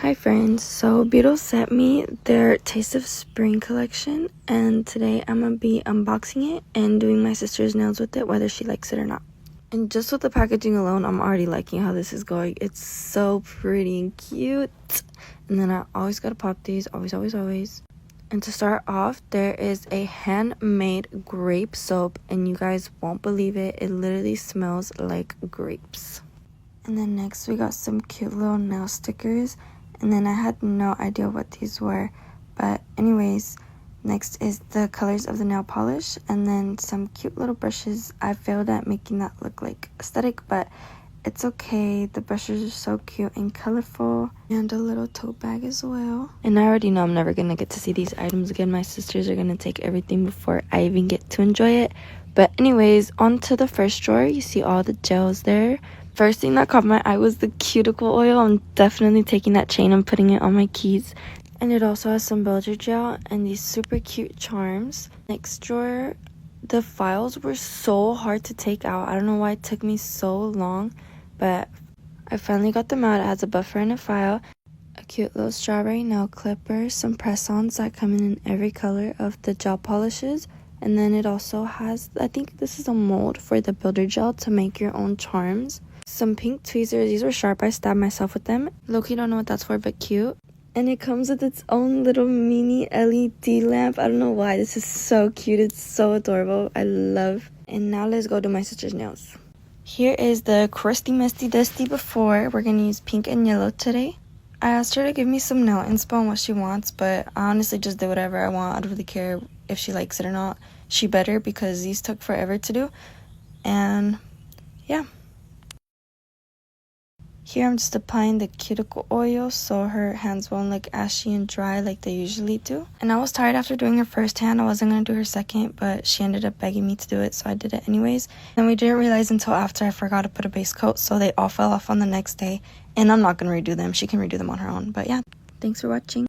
Hi friends, so Beetles sent me their Taste of Spring collection and today I'm going to be unboxing it and doing my sister's nails with it, whether she likes it or not. And just with the packaging alone, I'm already liking how this is going. It's so pretty and cute. And then I always got to pop these, always. And to start off, there is a handmade grape soap and you guys won't believe it. It literally smells like grapes. And then next we got some cute little nail stickers. And then I had no idea what these were, but anyways, next is the colors of the nail polish and then some cute little brushes. I failed at making that look like aesthetic, but it's okay. The brushes are so cute and colorful, and a little tote bag as well. And I already know I'm never gonna get to see these items again. My sisters are gonna take everything before I even get to enjoy it. But anyways, on to the first drawer. You see all the gels there. First thing that caught my eye was the cuticle oil. I'm definitely taking that chain and putting it on my keys. And it also has some builder gel and these super cute charms. Next drawer, the files were so hard to take out. I don't know why it took me so long, but I finally got them out. It has a buffer and a file, a cute little strawberry nail clipper, some press-ons that come in every color of the gel polishes. And then it also has, I think this is a mold for the builder gel to make your own charms. Some pink tweezers. These were sharp. I stabbed myself with them. Low-key don't know what that's for, but cute. And it comes with its own little mini LED lamp. I don't know why. This is so cute. It's so adorable. I love. And now let's go do my sister's nails. Here is the crusty, musty, dusty before. We're going to use pink and yellow today. I asked her to give me some nail inspo on what she wants, but I honestly just did whatever I want. I don't really care if she likes it or not. She better, because these took forever to do. And yeah. Here I'm just applying the cuticle oil so her hands won't look ashy and dry like they usually do. And I was tired after doing her first hand. I wasn't going to do her second, but she ended up begging me to do it, so I did it anyways. And we didn't realize until after I forgot to put a base coat, so they all fell off on the next day. And I'm not going to redo them. She can redo them on her own. But yeah, thanks for watching.